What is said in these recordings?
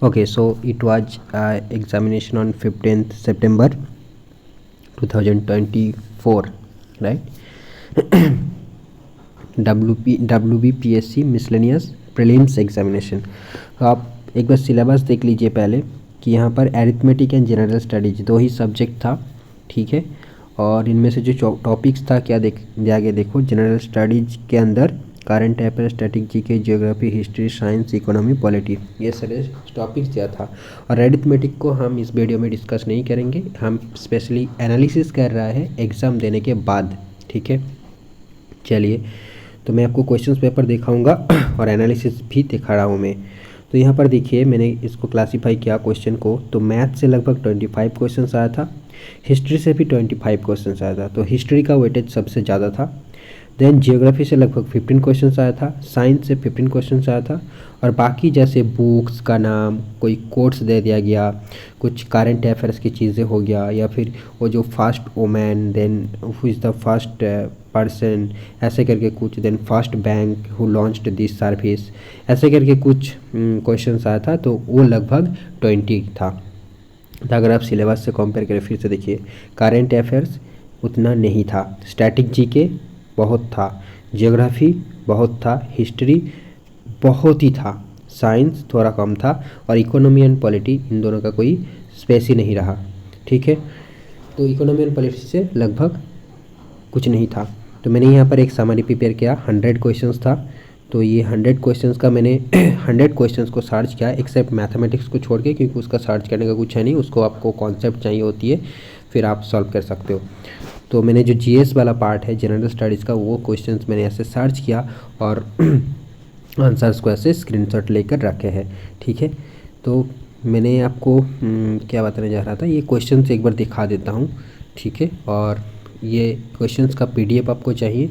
Okay, so it was examination on 15th September 2024, right? WBPSC miscellaneous prelims examination. तो आप एक बार syllabus देख लीजिए पहले कि यहाँ पर एरिथमेटिक एंड जनरल स्टडीज दो ही सब्जेक्ट था, ठीक है। और इनमें से जो टॉपिक्स था क्या आगे देखो, जनरल स्टडीज के अंदर current affair, static GK, geography, history, science, economy, polity, ये सारे टॉपिक्स दिया था। और एरिथमेटिक को हम इस वीडियो में डिस्कस नहीं करेंगे, हम स्पेशली एनालिसिस कर रहा है एग्ज़ाम देने के बाद, ठीक है। चलिए, तो मैं आपको क्वेश्चंस पेपर दिखाऊंगा और एनालिसिस भी दिखा रहा हूँ मैं। तो यहाँ पर देखिए मैंने इसको क्लासीफाई किया क्वेश्चन को, तो मैथ से लगभग 25 क्वेश्चंस आया था, हिस्ट्री से भी 25 क्वेश्चंस आया था, तो हिस्ट्री का वेटेज सबसे ज़्यादा था। देन जियोग्राफी से लगभग 15 क्वेश्चंस आया था, साइंस से 15 क्वेश्चंस आया था, और बाकी जैसे बुक्स का नाम, कोई कोट्स दे दिया गया, कुछ करंट अफेयर्स की चीज़ें हो गया, या फिर वो जो first woman, then who is the first person, ऐसे करके कुछ, then first bank who launched this service, ऐसे करके कुछ क्वेश्चंस आया था। तो वो लगभग 20 था। तो अगर आप सिलेबस से कंपेयर करें, फिर से देखिए, करंट अफेयर्स उतना नहीं था, स्टैटिक जीके बहुत था, जियोग्राफी बहुत था, हिस्ट्री बहुत ही था, साइंस थोड़ा कम था, और इकोनॉमी एंड पॉलिटी इन दोनों का कोई स्पेस ही नहीं रहा, ठीक है। तो इकोनॉमी एंड पॉलिटी से लगभग कुछ नहीं था। तो मैंने यहाँ पर एक समरी प्रिपेयर किया, 100 क्वेश्चंस था। तो ये 100 क्वेश्चंस का मैंने 100 क्वेश्चंस को सर्च किया, एक्सेप्ट मैथमेटिक्स को छोड़ के, क्योंकि उसका सर्च करने का कुछ है नहीं, उसको आपको कॉन्सेप्ट चाहिए होती है, फिर आप सॉल्व कर सकते हो। तो मैंने जो जीएस वाला पार्ट है जनरल स्टडीज़ का, वो क्वेश्चंस मैंने ऐसे सर्च किया और आंसर्स को ऐसे स्क्रीनशॉट लेकर रखे हैं, ठीक है। तो मैंने आपको क्या बताने जा रहा था, ये क्वेश्चंस एक बार दिखा देता हूँ, ठीक है। और ये क्वेश्चंस का पीडीएफ आपको चाहिए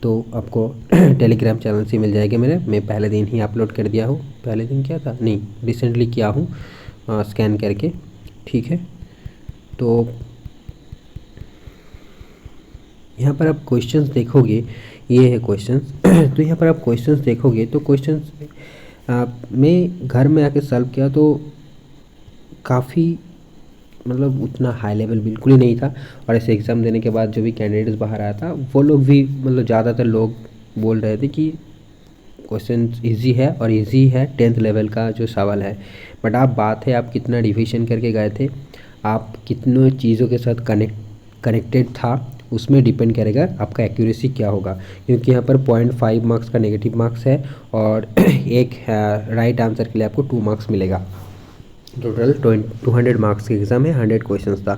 तो आपको टेलीग्राम चैनल से मिल जाएगा मेरे, मैं पहले दिन ही अपलोड कर दिया हूँ। पहले दिन क्या था, नहीं रिसेंटली किया हूँ स्कैन करके, ठीक है। तो यहाँ पर आप क्वेश्चंस देखोगे, ये है क्वेश्चंस तो यहाँ पर आप क्वेश्चंस देखोगे तो क्वेश्चंस मैं घर में आके सॉल्व किया तो काफ़ी मतलब उतना हाई लेवल बिल्कुल ही नहीं था। और ऐसे एग्ज़ाम देने के बाद जो भी कैंडिडेट्स बाहर आया था, वो लोग भी मतलब ज़्यादातर लोग बोल रहे थे कि क्वेश्चन इजी है, और इजी है 10th लेवल का जो सवाल है। बट आप बात है आप कितना रिविजन करके गए थे, आप कितनों चीज़ों के साथ कनेक्टेड था, उसमें डिपेंड करेगा आपका एक्यूरेसी क्या होगा। क्योंकि यहाँ पर 0.5 मार्क्स का नेगेटिव मार्क्स है, और एक राइट आंसर के लिए आपको 2 मार्क्स मिलेगा। टोटल 200 मार्क्स के एग्ज़ाम है, 100 क्वेश्चंस था।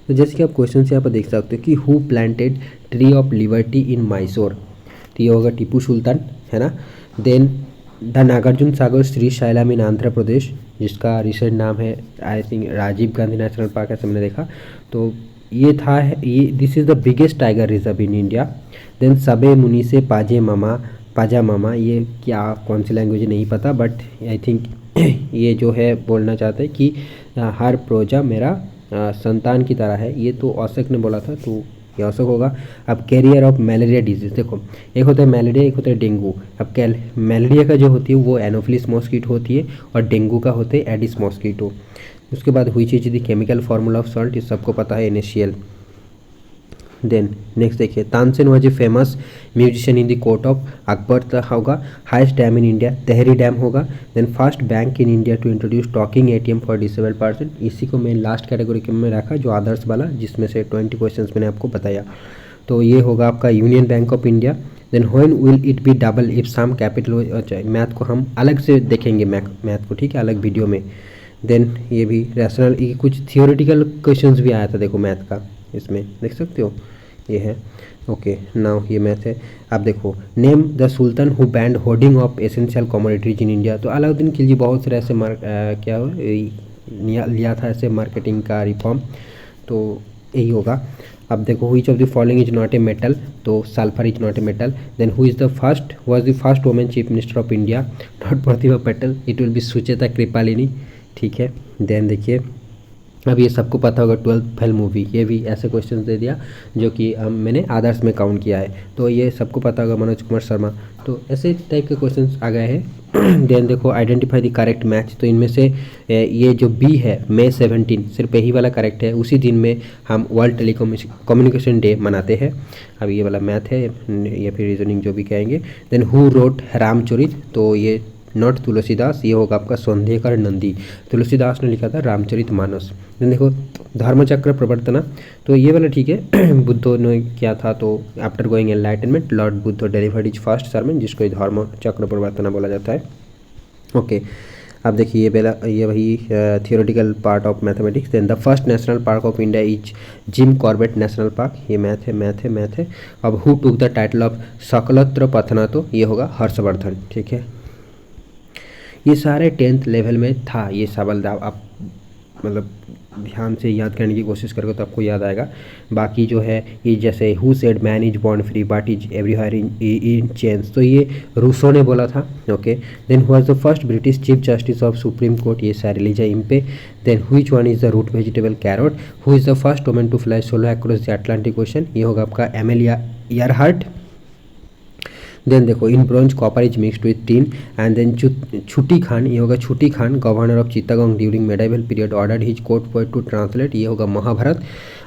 तो जैसे कि आप क्वेश्चन से यहाँ पर देख सकते हो कि who planted tree of liberty in Mysore, तो ये होगा टीपू सुल्तान, है ना। Then the Nagarjuna Sagar Srisailam in Andhra Pradesh, जिसका रिसेंट नाम है I think Rajiv Gandhi national park, ऐसे मैंने देखा। तो ये था, ये this is the biggest tiger reserve in India. Then सबे मुनि से पाजा मामा, ये क्या कौन सी लैंग्वेज नहीं पता, बट आई थिंक ये जो है बोलना चाहते हैं कि हर प्रोजा मेरा संतान की तरह है, ये तो औसक ने बोला था, तो ये औसक होगा। अब कैरियर ऑफ मलेरिया डिजीज़, देखो एक होता है मलेरिया, एक होता है डेंगू। अब मलेरिया का जो होती है वो एनोफिलिस मॉस्किटो होती है, और डेंगू का होते है एडिस मॉस्किटो। उसके बाद हुई चीज़ the chemical formula of salt, ये सबको पता है, NaCl। देन नेक्स्ट देखिए, Tansen was a famous musician in the court of Akbar होगा। Highest dam in India, Tehri dam होगा। Then first bank in India to introduce talking ATM for disabled person, इसी को मैं लास्ट कैटेगरी में रखा जो आदर्श वाला, जिसमें से 20 क्वेश्चंस मैंने आपको बताया। तो ये होगा आपका Union Bank of India. Then when will it be double if some capital, अच्छा मैथ को हम अलग से देखेंगे, मैथ को, ठीक है, अलग वीडियो में। देन ये भी रैशनल, ये कुछ थियोरेटिकल क्वेश्चंस भी आया था, देखो मैथ का, इसमें देख सकते हो, ये है। ओके नाउ ये मैथ है। अब देखो, name the sultan who band hoarding of essential commodities in India, तो अलाउद्दीन खिलजी बहुत सारे ऐसे लिया था ऐसे मार्केटिंग का रिफॉर्म, तो यही होगा। अब देखो, which of the following is not a metal, तो sulphur is not a metal. Then who is the first, was the first women chief minister of India, not Pratibha Patel, it will be Sucheta Kripalani, ठीक है। Then देखिए, अब ये सबको पता होगा 12th fail movie, ये भी ऐसे क्वेश्चन दे दिया जो कि मैंने आदर्श में काउंट किया है, तो ये सबको पता होगा, मनोज कुमार शर्मा। तो ऐसे टाइप के क्वेश्चंस आ गए हैं। देन देखो आइडेंटिफाई द करेक्ट मैच, तो इनमें से ये जो बी है May 17 सिर्फ यही वाला करेक्ट है, उसी दिन में हम वर्ल्ड टेलीकम्युनिकेशन डे मनाते हैं। अब ये वाला मैथ है या फिर रीजनिंग जो भी कहेंगे। देन हु रोट रामचरित, तो ये नॉट तुलसीदास, ये होगा आपका सौंधेकर नंदी, तुलसीदास ने लिखा था रामचरित मानस। देखो धर्मचक्र प्रवर्तना, तो ये वाला ठीक है। बुद्ध ने क्या था, तो after going enlightenment Lord Buddha delivered his first sermon, जिसको धर्मचक्र प्रवर्तना बोला जाता है। ओके, अब देखिए ये वही theoretical part of mathematics. Then the first national park of India is Jim Corbett national park, ये मैथ है। अब who took the title of सकलत्र पथना, तो ये होगा हर्षवर्धन, ठीक है। ये सारे 10th लेवल में था ये सवाल, आप मतलब ध्यान से याद करने की कोशिश करोगे तो आपको याद आएगा। बाकी जो है ये जैसे who said man is born free but is everywhere in change, तो ये रूसो ने बोला था। Okay, then who was the first British chief justice of Supreme Court, ये sir Elijah Impey. Then which one is the root vegetable carrot, who is the first woman to fly solo across the Atlantic Ocean, ये होगा आपका Amelia Earhart. Then देखो in bronze copper is mixed with tin. And then Chhutti Khan, ये होगा Chhutti Khan, governor of Chittagong during medieval period ordered his court poet to translate, ये होगा महाभारत।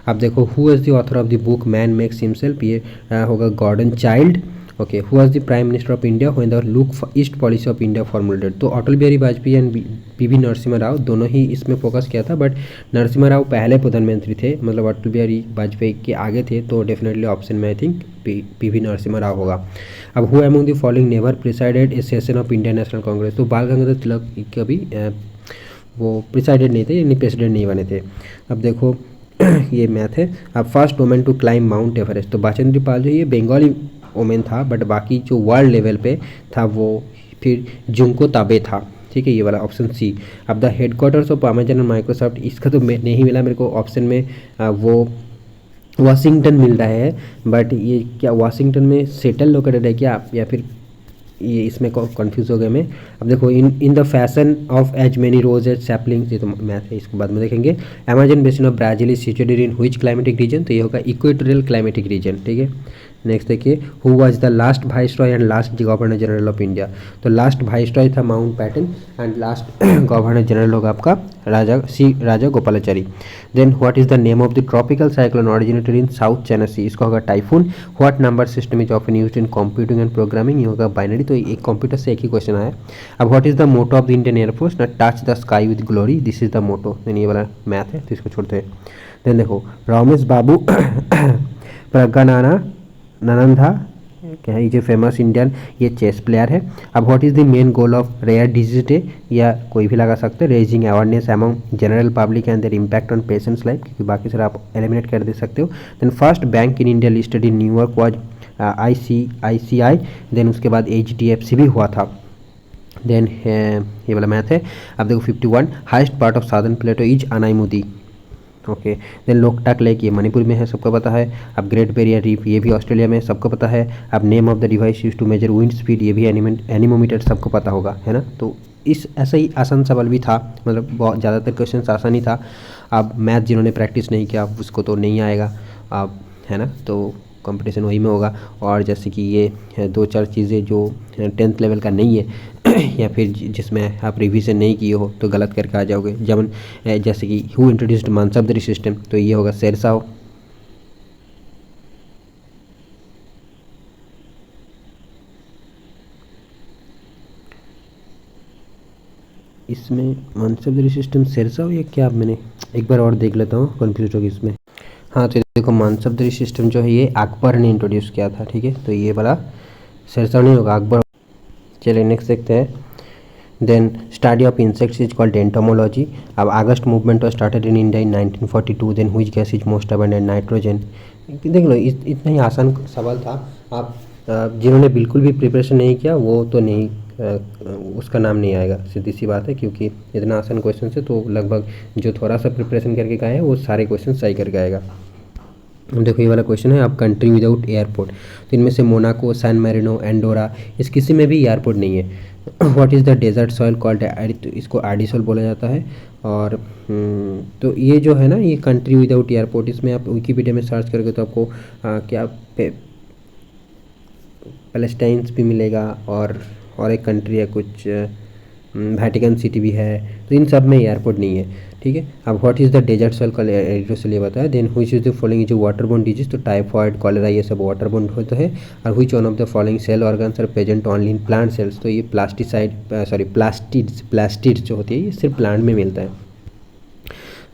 अब देखो who is the author of the book man makes himself, ये होगा Gordon Childe. Okay, who was the prime minister of India when the look east policy of India formulated, तो Atal Bihari Vajpayee and P V Narasimha Rao दोनों ही इसमें फोकस किया था, बट नरसिम्हा राव पहले प्रधानमंत्री थे, मतलब अटल बिहारी वाजपेयी के आगे थे, तो डेफिनेटली ऑप्शन में I think PV Narasimha Rao होगा। अब who among the following never presided A session of Indian national Congress, तो बाल गंगाधर तिलक कभी वो प्रिसाइडेड नहीं थे, यानी प्रेसिडेंट नहीं बने थे। अब देखो ये मैथ है। अब first woman to climb Mount Everest, तो बाचेंद्री पाल जो ये बंगाली वुमेन था, बट बाकी जो वर्ल्ड लेवल पे था वो फिर जुंको ताबे था, ठीक है, ये वाला ऑप्शन सी। अब the headquarters of Amazon and Microsoft, इसका तो नहीं मिला मेरे को ऑप्शन में, वो वाशिंगटन मिल रहा है, बट ये क्या वाशिंगटन में सेटल लोकेटेड है क्या, या फिर ये इसमें कंफ्यूज हो गया मैं। अब देखो in the fashion of as many rows as saplings, ये तो मैथ है, इसको बाद में देखेंगे। Amazon basin of Brazil is situated in which climatic region, तो ये होगा इक्वेटोरियल क्लाइमेटिक रीजन, ठीक है। नेक्स्ट देखिए who was the last viceroy and last governor general of India, तो लास्ट वाइसरॉय था Mountbatten and last governor general होगा आपका Raja Gopalachari. Then what is the name of the tropical cyclone originated in South China Sea, इसका होगा typhoon. What number system is often used in computing and programming, ये होगा binary, तो एक computer से एक ही क्वेश्चन आया। अब what is the motto of the Indian air force, न touch the sky with glory, this is the motto. Then ये वाला मैथ है तो इसको छोड़ते हैं। देन देखो रमेश बाबू प्रज्ञानाना ननंदा क्या है, जो फेमस इंडियन ये चेस प्लेयर है। अब what is the main goal of rare disease day, या कोई भी लगा सकते हैं, raising awareness among general public and their impact on patients life, क्योंकि बाकी सर आप एलिमिनेट कर दे सकते हो। Then first bank in India listed in New York was ICICI, then उसके बाद HDFC भी हुआ था। देन ये वाला मैथ है। अब देखो 51 highest part of southern plateau is Anaimudi, okay. Then Loktak lake, ये मणिपुर में है, सबको पता है। अब ग्रेट बैरियर रीफ, ये भी ऑस्ट्रेलिया में, सबको पता है। अब name of the device use to measure wind speed, ये भी एनीमोमीटर, सबको पता होगा, है ना। तो इस ऐसा ही आसान सवाल भी था, मतलब बहुत ज़्यादातर क्वेश्चन आसान ही था। अब मैथ जिन्होंने प्रैक्टिस नहीं किया उसको तो नहीं आएगा, अब है ना, तो कंपटीशन वही में होगा। और जैसे कि ये 2-4 चीज़ें जो 10th लेवल का नहीं है या फिर जिसमें आप रिवीजन नहीं किए हो तो गलत करके आ जाओगे, जैसे कि हु इंट्रोड्यूस्ड मानसबदरी सिस्टम, तो ये होगा शेरशाह। इसमें मानसबदरी सिस्टम शेरशाह या क्या, मैंने एक बार और देख लेता हूँ, कन्फ्यूज होगी इसमें। हाँ, तो देखो मानसबदरी सिस्टम जो है ये अकबर ने इंट्रोड्यूस किया था, ठीक है, तो ये वाला शेरशाह नहीं होगा, अकबर। चलिए नेक्स्ट देखते हैं। Then study of insects is called entomology. अब August movement was started in India in 1942। Then which gas is most abundant, nitrogen. देख लो इतना ही आसान सवाल था। आप जिन्होंने बिल्कुल भी प्रिपरेशन नहीं किया वो तो नहीं, उसका नाम नहीं आएगा, सीधी सी बात है, क्योंकि इतना आसान क्वेश्चन है तो लगभग जो थोड़ा सा प्रिपरेशन करके गए हैं वो सारे क्वेश्चन सही करके आएगा। देखो ये वाला क्वेश्चन है, आप कंट्री विदाउट एयरपोर्ट, तो इनमें से मोनाको, सैन मैरिनो, एंडोरा, इस किसी में भी एयरपोर्ट नहीं है। What is the desert soil called, इसको एडिसोल बोला जाता है। और तो ये जो है ना, ये कंट्री विदाउट एयरपोर्ट, इसमें आप विकीपीडिया में सर्च करोगे तो आपको क्या पैलेस्टाइन्स भी मिलेगा, और एक कंट्री है कुछ वेटिकन सिटी भी है, तो इन सब में एयरपोर्ट नहीं है, ठीक है। अब what is the desert soil called, aridisol ये बताया। Then which is the following जो वाटरबोर्न डिजीज, तो टाइफॉइड, कॉलेरा ये सब वाटरबोर्न होता है। और which one of the following cell organs are present only in plant cells, तो ये प्लास्टिड्स जो होती है ये सिर्फ प्लांट में मिलता है।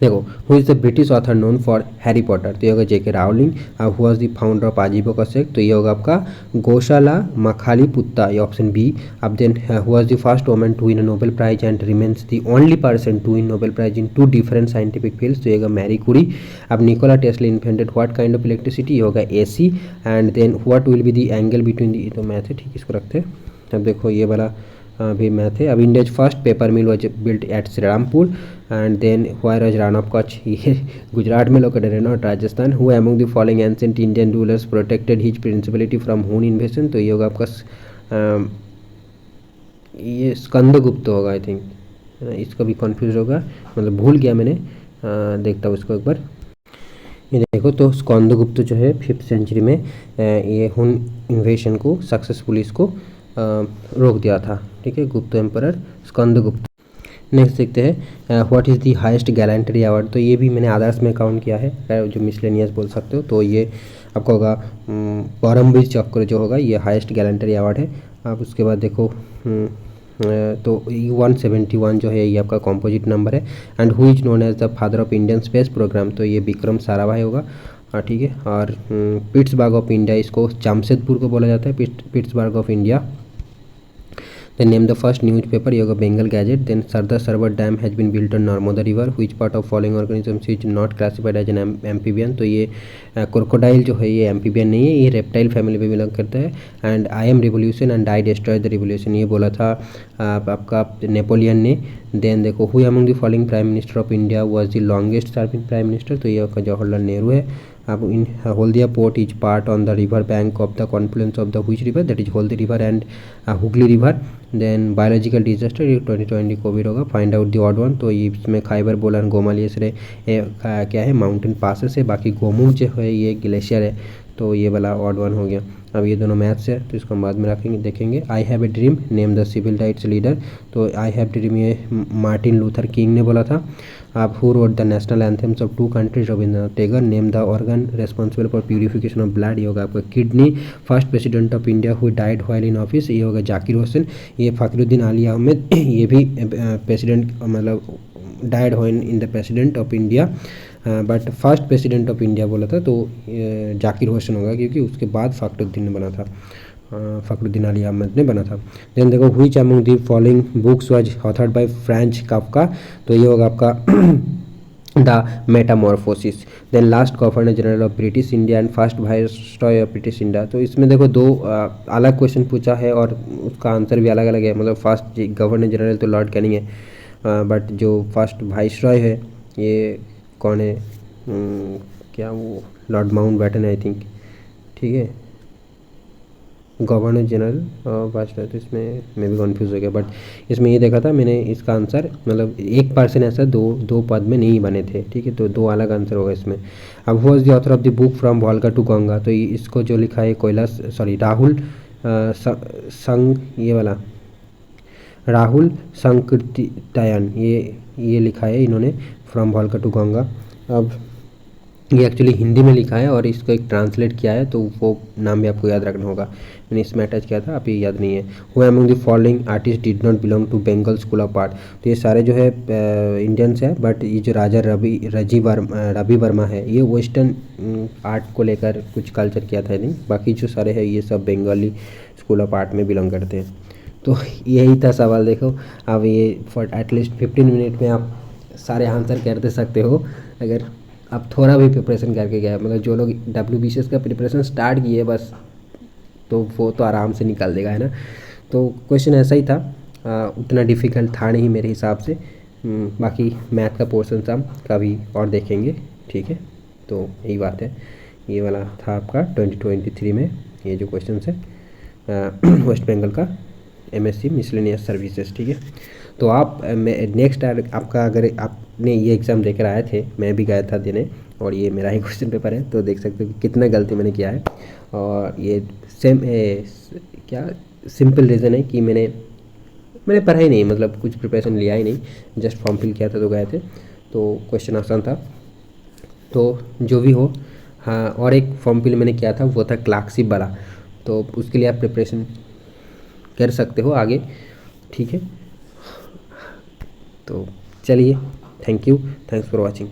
देखो, who is the British author known for Harry Potter, तो ये होगा J K Rowling. Who was the founder of Ajivika sect, तो ये होगा आपका गोशाला मखालीपुत्ता, ये ऑप्शन बी। अब then who was the first woman to win a Nobel prize and remains the only person to win Nobel prize in 2 different scientific fields, तो ये होगा Marie Curie. अब Nikola Tesla invented what kind of electricity, ये होगा AC. And then what will be the angle between the, तो math है, ठीक, इसको रखते हैं। अब देखो ये वाला भी मैथ है। अब India's first paper mill was built at Shrirampur. And then where was Rann of Kutch, ये गुजरात में लोकेटेड है, not Rajasthan. Who among the following ancient Indian rulers protected his principality from Hun invasion, तो ये होगा आपका ये स्कंदगुप्त होगा आई थिंक, इसका भी कन्फ्यूज होगा, मतलब भूल गया मैंने, देखता हूँ इसको एक बार। ये देखो, तो स्कंदगुप्त जो है 5th सेंचुरी में ये हुन इन्वेशन को सक्सेसफुली इसको रोक दिया था, ठीक है, गुप्त एम्परर स्कंदगुप्त। नेक्स्ट देखते हैं what is the highest gallantry award, तो ये भी मैंने आदर्श में काउंट किया है, जो मिसलेनियस बोल सकते हो, तो ये आपका होगा परमवीर चक्र जो होगा ये हाईएस्ट गैलेंट्री अवार्ड है। आप उसके बाद देखो तो 171 जो है ये आपका कॉम्पोजिट नंबर है। And who is known as the father of Indian space program, तो ये विक्रम साराभाई होगा, ठीक है। और पिट्सबर्ग ऑफ इंडिया, इसको जमशेदपुर को बोला जाता है, Pittsburgh of India. Then name the first newspaper, ये होगा Bengal gadget. Then Sardar Sarovar dam has been built on Narmada river, which part of following organisms is not classified as an amphibian, तो ये क्रोकोडाइल जो है ये एम्फीबियन नहीं है, ये रेप्टाइल फैमिली में बिलोंग करता है। And I am revolution and I destroy the revolution, ये बोला था आपका नेपोलियन ने। देन देखो, who among the following prime minister of India was the longest serving prime minister, तो ये आपका जवाहरलाल नेहरू है। अब in Haldia port is part on the river bank of the confluence of the which river, that is Haldi river and Hooghly river. Then biological disaster, ये 2020 Covid होगा। Find out the odd one, तो ये इसमें खाइबर बोलन गोमाल ये सारे क्या है माउंटेन पासेस है, बाकी गोमुख जो है ये ग्लेशियर है, तो ये वाला ऑड वन हो गया। अब ये दोनों मैथ्स है, तो इसको हम बाद में रखेंगे, देखेंगे। I have a dream, name the civil rights leader, तो आई हैव ड्रीम ये मार्टिन लूथर किंग ने बोला था। आप who wrote the national anthems of 2 countries, Rabindranath Tagore. Name the organ responsible for purification of blood, ये होगा आपका kidney. First president of India who died while in office, ये होगा जाकिर हुसैन। ये फ़खरुद्दीन अली अहमद, ये भी प्रेसिडेंट मतलब died while in the president of India, but first president of India बोला था तो जाकिर हुसैन होगा, क्योंकि उसके बाद फ़खरुद्दीन ने बना था, फ़खरुद्दीन अली अहमद ने बना था। देन देखो, which among the following books was authored by French Kafka, तो ये होगा आपका the metamorphosis. Then last governor general of British India and first viceroy of British India, तो इसमें देखो 2 अलग क्वेश्चन पूछा है और उसका आंसर भी अलग अलग है, मतलब फर्स्ट गवर्नर जनरल तो लॉर्ड कैनिंग है, बट जो फर्स्ट वाइसरॉय है ये कौन है, क्या वो लॉर्ड माउंटबेटन आई थिंक, ठीक है, गवर्नर जनरल वाइसरॉय, तो इसमें मैं भी कन्फ्यूज़ हो गया, बट इसमें ये देखा था मैंने, इसका आंसर मतलब एक पर्सन ऐसा दो पद में नहीं बने थे, ठीक है, तो 2 अलग आंसर होगा इसमें। अब who was the author of the book from Volga to Ganga, तो इसको जो लिखा है राहुल संग, ये वाला राहुल संकृतियायन, ये लिखा है इन्होंने, फ्रॉम वॉल्गा टू गंगा। अब ये एक्चुअली हिंदी में लिखा है और इसको एक ट्रांसलेट किया है, तो वो नाम भी आपको याद रखना होगा, मैंने इसमें अटैच किया था, आप ये याद नहीं है। Who among the following artist did not belong to Bengal school of art, तो ये सारे जो है इंडियंस है, बट ये जो राजा रवि वर्मा है ये वेस्टर्न आर्ट को लेकर कुछ कल्चर किया था, नहीं, बाकी जो सारे हैं ये सब बंगाली स्कूल ऑफ आर्ट में बिलोंग करते हैं। तो यही था सवाल। देखो, अब ये फॉर एटलीस्ट 15 मिनट में आप सारे आंसर कर दे सकते हो अगर आप थोड़ा भी प्रिपरेशन करके गए, मतलब जो लोग WBCS का प्रिपरेशन स्टार्ट किए बस, तो वो तो आराम से निकाल देगा, है ना। तो क्वेश्चन ऐसा ही था, उतना डिफ़िकल्ट था नहीं मेरे हिसाब से। बाकी मैथ का पोर्शन सब कभी और देखेंगे, ठीक है। तो यही बात है, ये वाला था आपका 2023 में ये जो क्वेश्चन है वेस्ट बंगाल का MSc मिसलेनियस सर्विसेज, ठीक है। तो आप नेक्स्ट आपका, अगर आपने ये एग्ज़ाम देकर आए थे, मैं भी गया था देने, और ये मेरा ही क्वेश्चन पेपर है, तो देख सकते हो कि कितना गलती मैंने किया है। और ये सेम क्या सिंपल रीज़न है कि मैंने पढ़ा ही नहीं, मतलब कुछ प्रिपरेशन लिया ही नहीं, जस्ट फॉर्म फिल किया था तो गए थे, तो क्वेश्चन आसान था। तो जो भी हो, हाँ, और एक फॉर्म फिल मैंने किया था, वो था क्लार्कशिप वाला, तो उसके लिए आप प्रिपरेशन कर सकते हो आगे, ठीक है। तो चलिए, thank you, thanks for watching.